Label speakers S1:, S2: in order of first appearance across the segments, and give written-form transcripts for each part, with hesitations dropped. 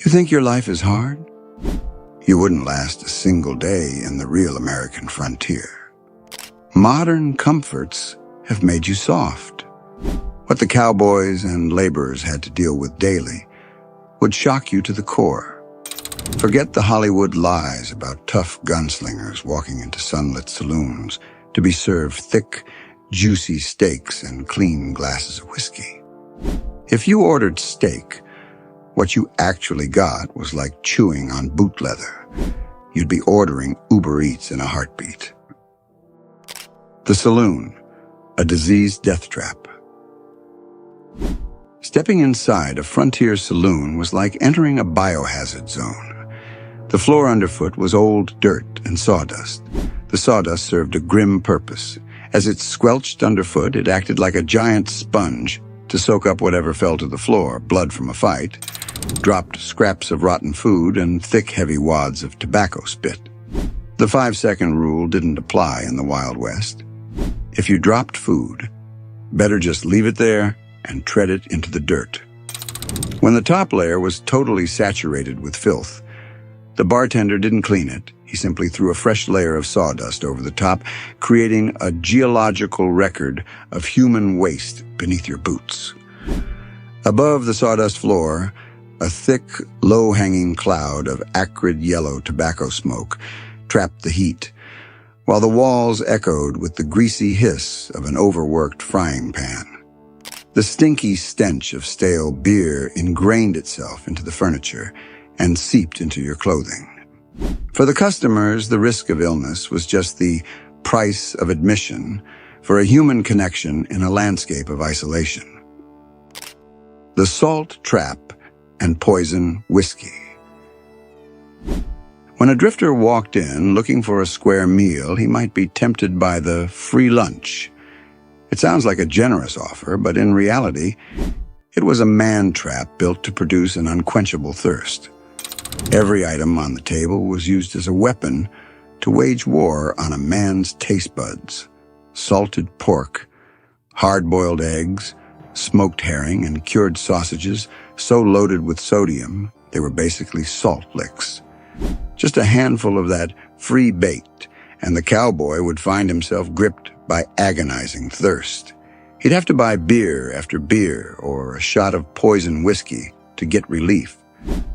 S1: You think your life is hard? You wouldn't last a single day in the real American frontier. Modern comforts have made you soft. What the cowboys and laborers had to deal with daily would shock you to the core. Forget the Hollywood lies about tough gunslingers walking into sunlit saloons to be served thick, juicy steaks and clean glasses of whiskey. If you ordered steak, what you actually got was like chewing on boot leather. You'd be ordering Uber Eats in a heartbeat. The Saloon, a diseased death trap. Stepping inside a frontier saloon was like entering a biohazard zone. The floor underfoot was old dirt and sawdust. The sawdust served a grim purpose. As it squelched underfoot, it acted like a giant sponge to soak up whatever fell to the floor, blood from a fight, dropped scraps of rotten food, and thick, heavy wads of tobacco spit. The 5-second rule didn't apply in the Wild West. If you dropped food, better just leave it there and tread it into the dirt. When the top layer was totally saturated with filth, the bartender didn't clean it. He simply threw a fresh layer of sawdust over the top, creating a geological record of human waste beneath your boots. Above the sawdust floor, a thick, low-hanging cloud of acrid yellow tobacco smoke trapped the heat, while the walls echoed with the greasy hiss of an overworked frying pan. The stinky stench of stale beer ingrained itself into the furniture and seeped into your clothing. For the customers, the risk of illness was just the price of admission for a human connection in a landscape of isolation. The salt trap and poison whiskey. When a drifter walked in looking for a square meal, he might be tempted by the free lunch. It sounds like a generous offer, but in reality, it was a man-trap built to produce an unquenchable thirst. Every item on the table was used as a weapon to wage war on a man's taste buds. Salted pork, hard-boiled eggs, smoked herring, and cured sausages so loaded with sodium they were basically salt licks. Just a handful of that free bait, and the cowboy would find himself gripped by agonizing thirst. He'd have to buy beer after beer or a shot of poison whiskey to get relief,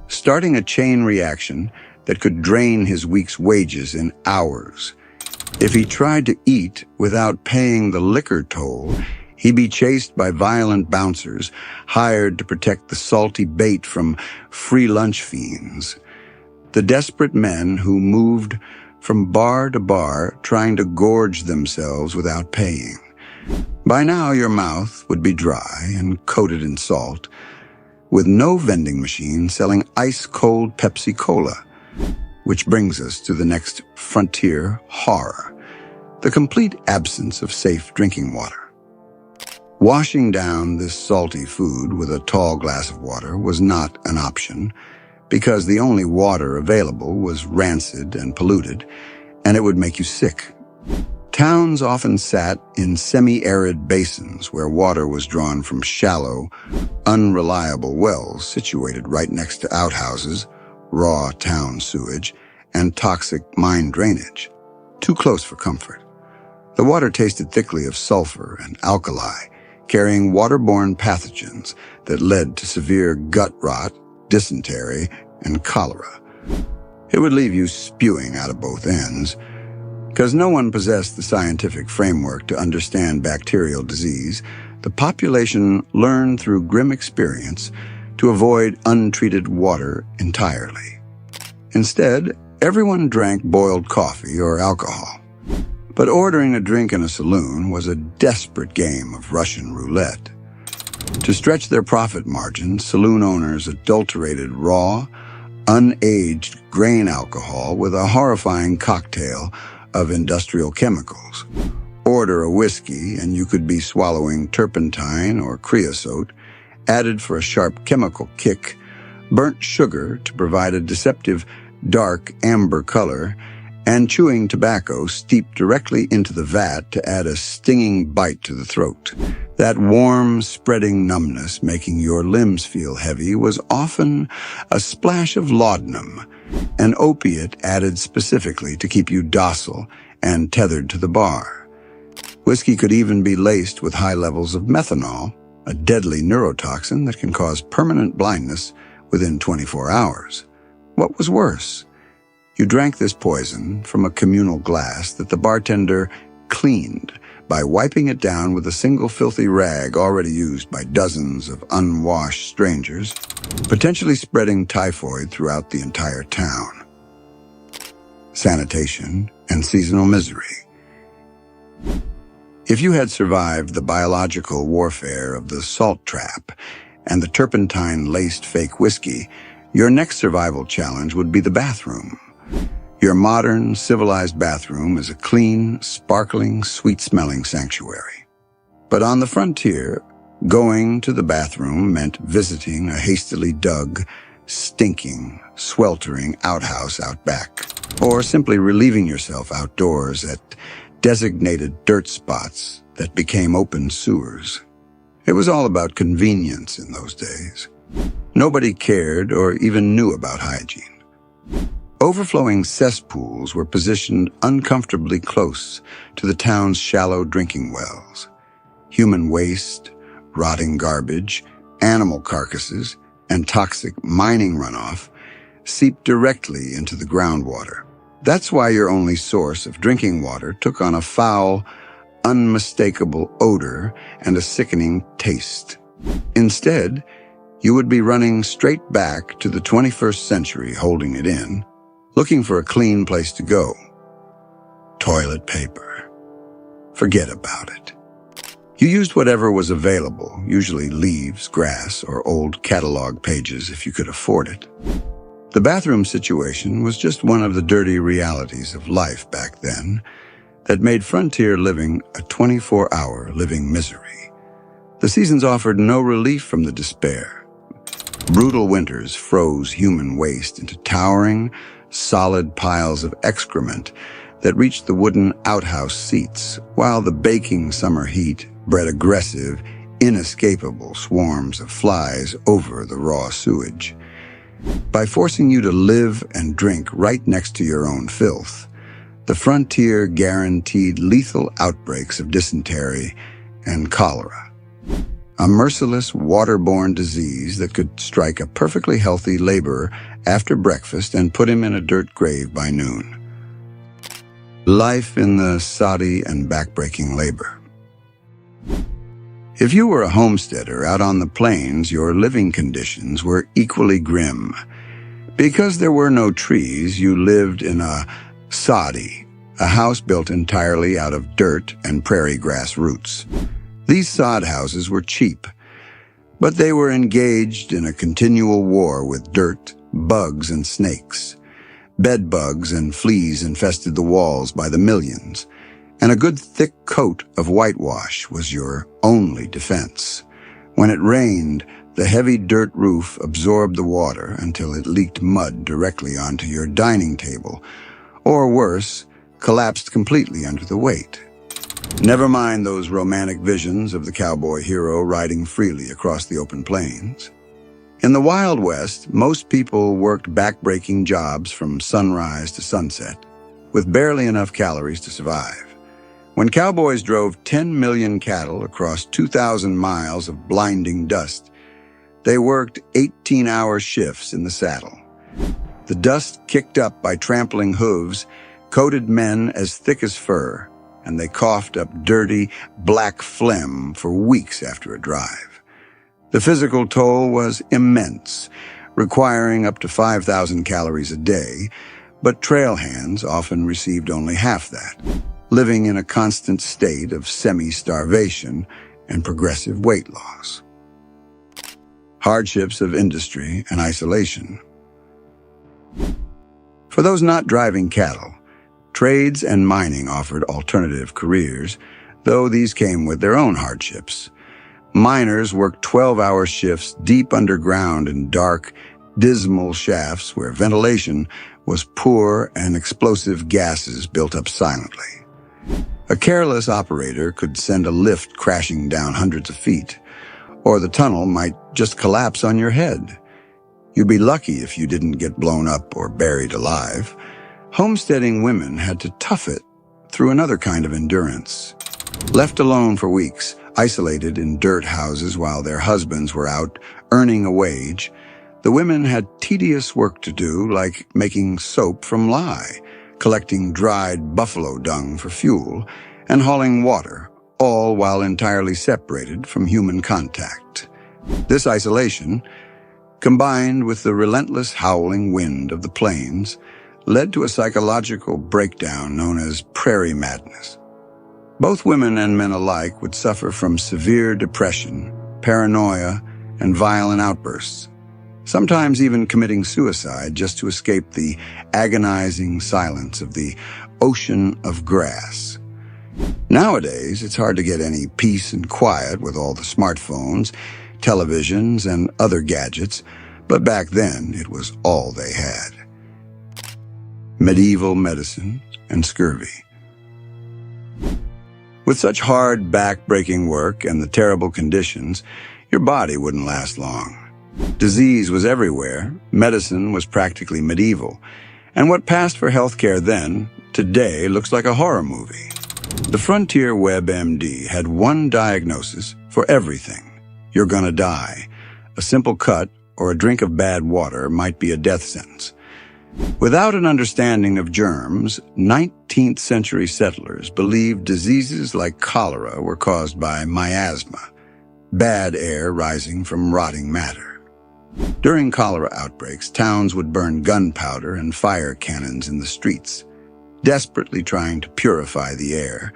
S1: starting a chain reaction that could drain his week's wages in hours. If he tried to eat without paying the liquor toll, he'd be chased by violent bouncers hired to protect the salty bait from free lunch fiends. The desperate men who moved from bar to bar trying to gorge themselves without paying. By now, your mouth would be dry and coated in salt, with no vending machine selling ice-cold Pepsi Cola. Which brings us to the next frontier horror, the complete absence of safe drinking water. Washing down this salty food with a tall glass of water was not an option, because the only water available was rancid and polluted, and it would make you sick. Towns often sat in semi-arid basins where water was drawn from shallow, unreliable wells situated right next to outhouses, raw town sewage, and toxic mine drainage. Too close for comfort. The water tasted thickly of sulfur and alkali, carrying waterborne pathogens that led to severe gut rot, dysentery, and cholera. It would leave you spewing out of both ends, because no one possessed the scientific framework to understand bacterial disease. The population learned through grim experience to avoid untreated water entirely. Instead, everyone drank boiled coffee or alcohol. But ordering a drink in a saloon was a desperate game of Russian roulette. To stretch their profit margins, saloon owners adulterated raw, unaged grain alcohol with a horrifying cocktail of industrial chemicals. Order a whiskey and you could be swallowing turpentine or creosote, added for a sharp chemical kick, burnt sugar to provide a deceptive dark amber color, and chewing tobacco steeped directly into the vat to add a stinging bite to the throat. That warm, spreading numbness making your limbs feel heavy was often a splash of laudanum, an opiate added specifically to keep you docile and tethered to the bar. Whiskey could even be laced with high levels of methanol, a deadly neurotoxin that can cause permanent blindness within 24 hours. What was worse? You drank this poison from a communal glass that the bartender cleaned by wiping it down with a single filthy rag already used by dozens of unwashed strangers, potentially spreading typhoid throughout the entire town. Sanitation and seasonal misery. If you had survived the biological warfare of the salt trap and the turpentine-laced fake whiskey, your next survival challenge would be the bathroom. Your modern, civilized bathroom is a clean, sparkling, sweet-smelling sanctuary. But on the frontier, going to the bathroom meant visiting a hastily dug, stinking, sweltering outhouse out back, or simply relieving yourself outdoors at designated dirt spots that became open sewers. It was all about convenience in those days. Nobody cared or even knew about hygiene. Overflowing cesspools were positioned uncomfortably close to the town's shallow drinking wells. Human waste, rotting garbage, animal carcasses, and toxic mining runoff seeped directly into the groundwater. That's why your only source of drinking water took on a foul, unmistakable odor and a sickening taste. Instead, you would be running straight back to the 21st century holding it in, looking for a clean place to go. Toilet paper. Forget about it. You used whatever was available, usually leaves, grass, or old catalog pages if you could afford it. The bathroom situation was just one of the dirty realities of life back then that made frontier living a 24-hour living misery. The seasons offered no relief from the despair. Brutal winters froze human waste into towering, solid piles of excrement that reached the wooden outhouse seats, while the baking summer heat bred aggressive, inescapable swarms of flies over the raw sewage. By forcing you to live and drink right next to your own filth, the frontier guaranteed lethal outbreaks of dysentery and cholera, a merciless waterborne disease that could strike a perfectly healthy laborer after breakfast and put him in a dirt grave by noon. Life in the Soddy and backbreaking labor. If you were a homesteader out on the plains, your living conditions were equally grim. Because there were no trees, you lived in a Soddy, a house built entirely out of dirt and prairie grass roots. These sod houses were cheap, but they were engaged in a continual war with dirt, bugs, and snakes. Bed bugs and fleas infested the walls by the millions, and a good thick coat of whitewash was your only defense. When it rained, the heavy dirt roof absorbed the water until it leaked mud directly onto your dining table, or worse, collapsed completely under the weight. Never mind those romantic visions of the cowboy hero riding freely across the open plains. In the Wild West, most people worked backbreaking jobs from sunrise to sunset, with barely enough calories to survive. When cowboys drove 10 million cattle across 2,000 miles of blinding dust, they worked 18-hour shifts in the saddle. The dust kicked up by trampling hooves coated men as thick as fur, and they coughed up dirty, black phlegm for weeks after a drive. The physical toll was immense, requiring up to 5,000 calories a day, but trail hands often received only half that, living in a constant state of semi-starvation and progressive weight loss. Hardships of industry and isolation. For those not driving cattle, trades and mining offered alternative careers, though these came with their own hardships. Miners worked 12-hour shifts deep underground in dark, dismal shafts where ventilation was poor and explosive gases built up silently. A careless operator could send a lift crashing down hundreds of feet, or the tunnel might just collapse on your head. You'd be lucky if you didn't get blown up or buried alive. Homesteading women had to tough it through another kind of endurance. Left alone for weeks, isolated in dirt houses while their husbands were out earning a wage, the women had tedious work to do, like making soap from lye, collecting dried buffalo dung for fuel, and hauling water, all while entirely separated from human contact. This isolation, combined with the relentless howling wind of the plains, led to a psychological breakdown known as prairie madness. Both women and men alike would suffer from severe depression, paranoia, and violent outbursts, sometimes even committing suicide just to escape the agonizing silence of the ocean of grass. Nowadays, it's hard to get any peace and quiet with all the smartphones, televisions, and other gadgets, but back then it was all they had. Medieval medicine and scurvy. With such hard, back-breaking work and the terrible conditions, your body wouldn't last long. Disease was everywhere, medicine was practically medieval, and what passed for healthcare then, today, looks like a horror movie. The frontier WebMD had one diagnosis for everything. You're gonna die. A simple cut or a drink of bad water might be a death sentence. Without an understanding of germs, 19th century settlers believed diseases like cholera were caused by miasma, bad air rising from rotting matter. During cholera outbreaks, towns would burn gunpowder and fire cannons in the streets, desperately trying to purify the air,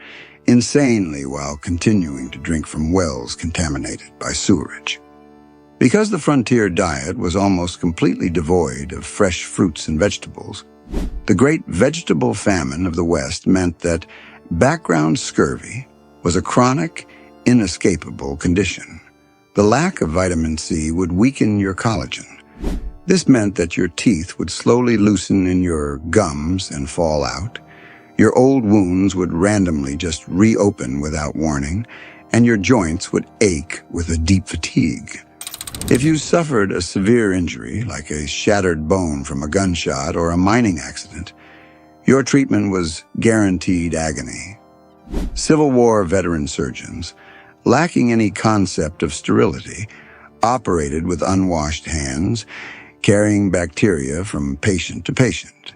S1: insanely while continuing to drink from wells contaminated by sewerage. Because the frontier diet was almost completely devoid of fresh fruits and vegetables, the great vegetable famine of the West meant that background scurvy was a chronic, inescapable condition. The lack of vitamin C would weaken your collagen. This meant that your teeth would slowly loosen in your gums and fall out. Your old wounds would randomly just reopen without warning, and your joints would ache with a deep fatigue. If you suffered a severe injury, like a shattered bone from a gunshot or a mining accident, your treatment was guaranteed agony. Civil War veteran surgeons, lacking any concept of sterility, operated with unwashed hands, carrying bacteria from patient to patient.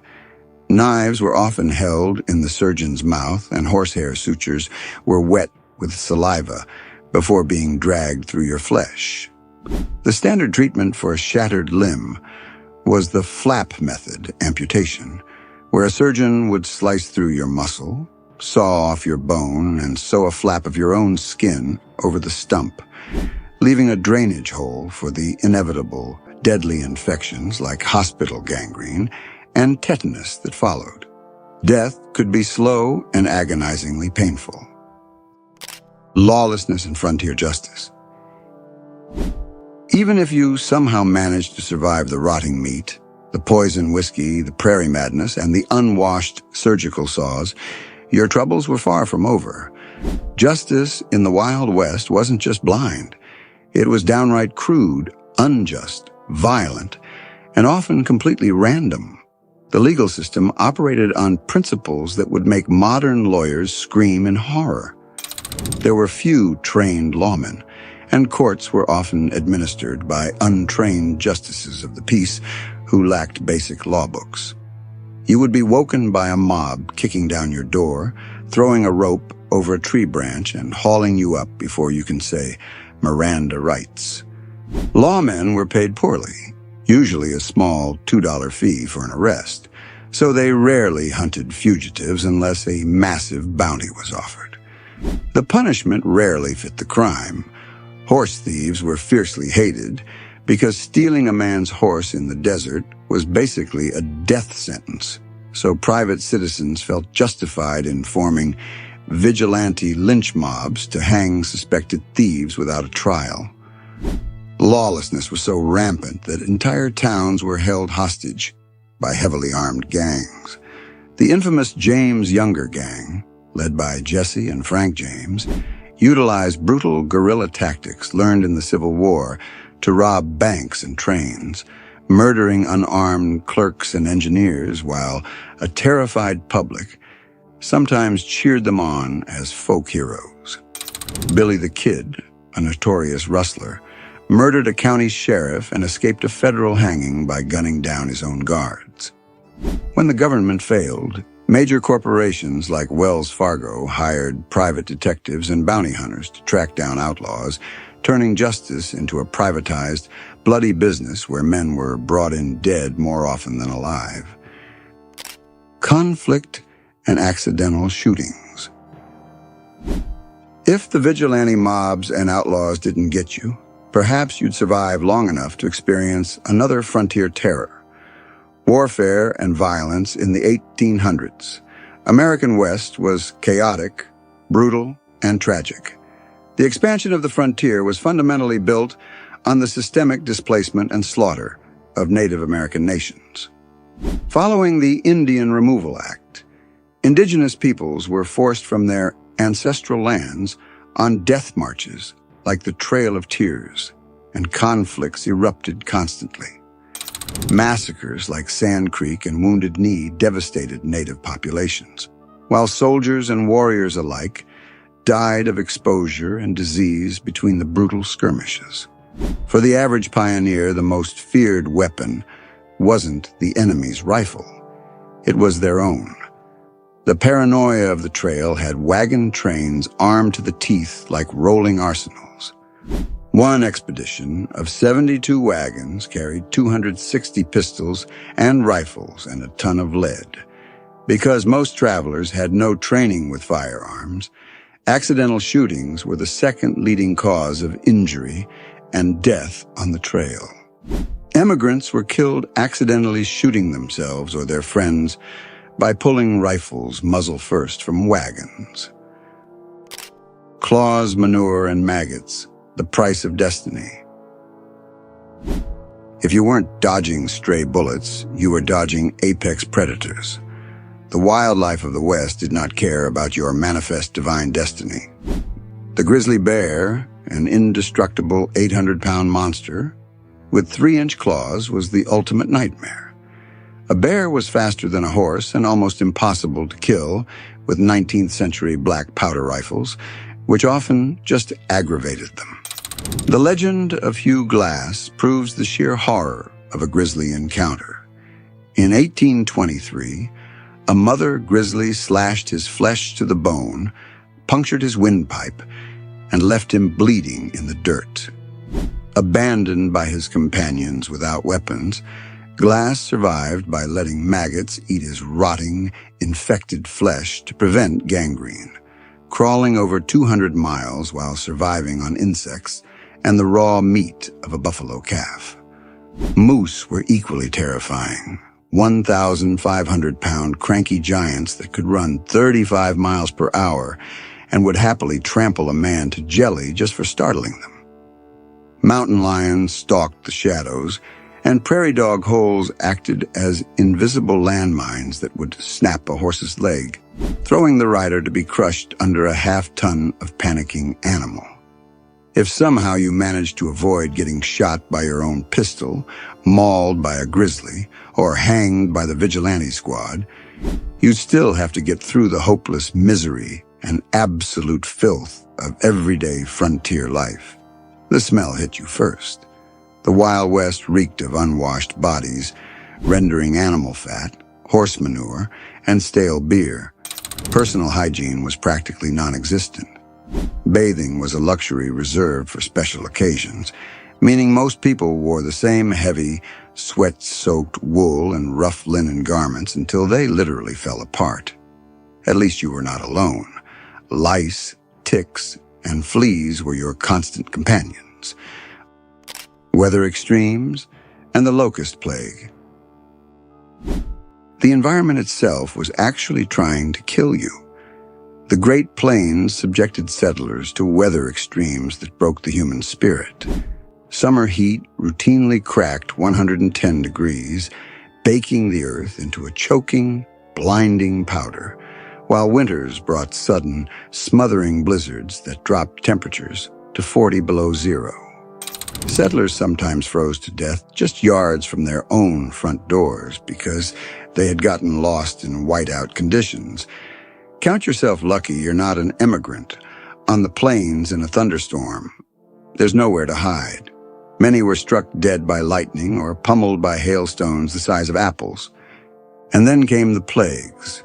S1: Knives were often held in the surgeon's mouth, and horsehair sutures were wet with saliva before being dragged through your flesh. The standard treatment for a shattered limb was the flap method amputation, where a surgeon would slice through your muscle, saw off your bone, and sew a flap of your own skin over the stump, leaving a drainage hole for the inevitable deadly infections like hospital gangrene and tetanus that followed. Death could be slow and agonizingly painful. Lawlessness and frontier justice. Even if you somehow managed to survive the rotting meat, the poison whiskey, the prairie madness, and the unwashed surgical saws, your troubles were far from over. Justice in the Wild West wasn't just blind. It was downright crude, unjust, violent, and often completely random. The legal system operated on principles that would make modern lawyers scream in horror. There were few trained lawmen, and courts were often administered by untrained justices of the peace who lacked basic law books. You would be woken by a mob kicking down your door, throwing a rope over a tree branch, and hauling you up before you can say Miranda rights. Lawmen were paid poorly, usually a small $2 fee for an arrest, so they rarely hunted fugitives unless a massive bounty was offered. The punishment rarely fit the crime. Horse thieves were fiercely hated because stealing a man's horse in the desert was basically a death sentence, so private citizens felt justified in forming vigilante lynch mobs to hang suspected thieves without a trial. Lawlessness was so rampant that entire towns were held hostage by heavily armed gangs. The infamous James Younger gang, led by Jesse and Frank James, utilized brutal guerrilla tactics learned in the Civil War to rob banks and trains, murdering unarmed clerks and engineers while a terrified public sometimes cheered them on as folk heroes. Billy the Kid, a notorious rustler, murdered a county sheriff and escaped a federal hanging by gunning down his own guards. When the government failed, major corporations like Wells Fargo hired private detectives and bounty hunters to track down outlaws, turning justice into a privatized, bloody business where men were brought in dead more often than alive. Conflict and accidental shootings. If the vigilante mobs and outlaws didn't get you, perhaps you'd survive long enough to experience another frontier terror. Warfare and violence in the 1800s. American West was chaotic, brutal, and tragic. The expansion of the frontier was fundamentally built on the systemic displacement and slaughter of Native American nations. Following the Indian Removal Act, indigenous peoples were forced from their ancestral lands on death marches like the Trail of Tears, and conflicts erupted constantly. Massacres like Sand Creek and Wounded Knee devastated native populations, while soldiers and warriors alike died of exposure and disease between the brutal skirmishes. For the average pioneer, the most feared weapon wasn't the enemy's rifle. It was their own. The paranoia of the trail had wagon trains armed to the teeth like rolling arsenals. One expedition of 72 wagons carried 260 pistols and rifles and a ton of lead. Because most travelers had no training with firearms, accidental shootings were the second leading cause of injury and death on the trail. Emigrants were killed accidentally shooting themselves or their friends by pulling rifles muzzle first from wagons. Claws, manure, and maggots, the price of destiny. If you weren't dodging stray bullets, you were dodging apex predators. The wildlife of the West did not care about your manifest divine destiny. The grizzly bear, an indestructible 800-pound monster with 3-inch claws, was the ultimate nightmare. A bear was faster than a horse and almost impossible to kill with 19th century black powder rifles, which often just aggravated them. The legend of Hugh Glass proves the sheer horror of a grizzly encounter. In 1823, a mother grizzly slashed his flesh to the bone, punctured his windpipe, and left him bleeding in the dirt. Abandoned by his companions without weapons, Glass survived by letting maggots eat his rotting, infected flesh to prevent gangrene, crawling over 200 miles while surviving on insects and the raw meat of a buffalo calf. Moose were equally terrifying, 1,500-pound cranky giants that could run 35 miles per hour and would happily trample a man to jelly just for startling them. Mountain lions stalked the shadows, and prairie dog holes acted as invisible landmines that would snap a horse's leg, throwing the rider to be crushed under a half-ton of panicking animal. If somehow you managed to avoid getting shot by your own pistol, mauled by a grizzly, or hanged by the vigilante squad, you'd still have to get through the hopeless misery and absolute filth of everyday frontier life. The smell hit you first. The Wild West reeked of unwashed bodies, rendering animal fat, horse manure, and stale beer. Personal hygiene was practically non-existent. Bathing was a luxury reserved for special occasions, meaning most people wore the same heavy, sweat-soaked wool and rough linen garments until they literally fell apart. At least you were not alone. Lice, ticks, and fleas were your constant companions. Weather extremes, and the locust plague. The environment itself was actually trying to kill you. The Great Plains subjected settlers to weather extremes that broke the human spirit. Summer heat routinely cracked 110 degrees, baking the earth into a choking, blinding powder, while winters brought sudden, smothering blizzards that dropped temperatures to 40 below zero. Settlers sometimes froze to death just yards from their own front doors because they had gotten lost in whiteout conditions. Count yourself lucky you're not an immigrant on the plains in a thunderstorm. There's nowhere to hide. Many were struck dead by lightning or pummeled by hailstones the size of apples. And then came the plagues.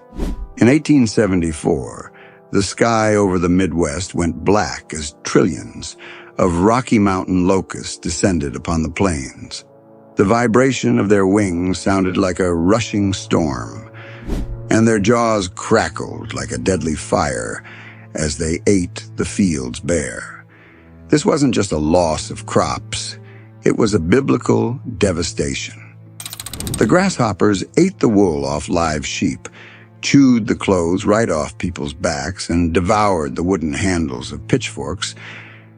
S1: In 1874, the sky over the Midwest went black as trillions of Rocky Mountain locusts descended upon the plains. The vibration of their wings sounded like a rushing storm, and their jaws crackled like a deadly fire as they ate the fields bare. This wasn't just a loss of crops, it was a biblical devastation. The grasshoppers ate the wool off live sheep, chewed the clothes right off people's backs, and devoured the wooden handles of pitchforks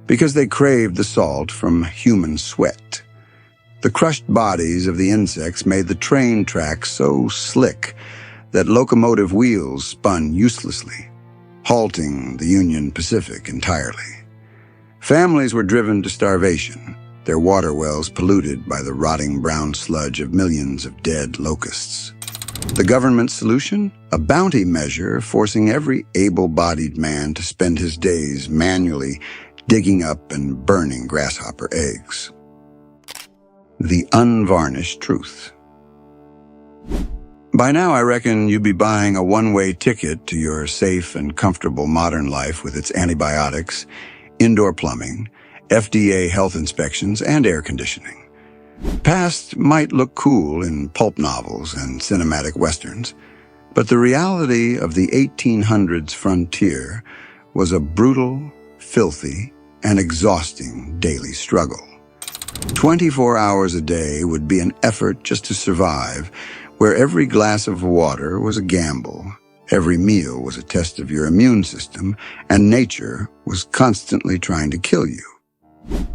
S1: because they craved the salt from human sweat. The crushed bodies of the insects made the train tracks so slick that locomotive wheels spun uselessly, halting the Union Pacific entirely. Families were driven to starvation, their water wells polluted by the rotting brown sludge of millions of dead locusts. The government's solution? A bounty measure forcing every able-bodied man to spend his days manually digging up and burning grasshopper eggs. The Unvarnished Truth. By now, I reckon you'd be buying a one-way ticket to your safe and comfortable modern life with its antibiotics, indoor plumbing, FDA health inspections, and air conditioning. Past might look cool in pulp novels and cinematic westerns, but the reality of the 1800s frontier was a brutal, filthy, and exhausting daily struggle. 24 hours a day would be an effort just to survive, where every glass of water was a gamble, every meal was a test of your immune system, and nature was constantly trying to kill you.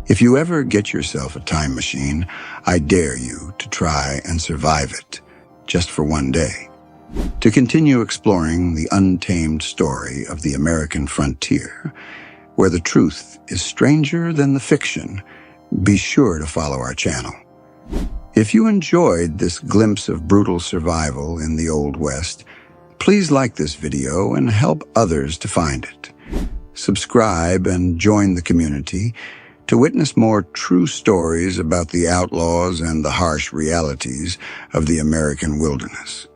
S1: If you ever get yourself a time machine, I dare you to try and survive it, just for one day. To continue exploring the untamed story of the American frontier, where the truth is stranger than the fiction, be sure to follow our channel. If you enjoyed this glimpse of brutal survival in the Old West, please like this video and help others to find it. Subscribe and join the community to witness more true stories about the outlaws and the harsh realities of the American wilderness.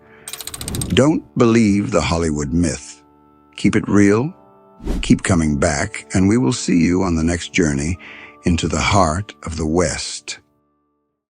S1: Don't believe the Hollywood myth. Keep it real, keep coming back, and we will see you on the next journey into the heart of the West.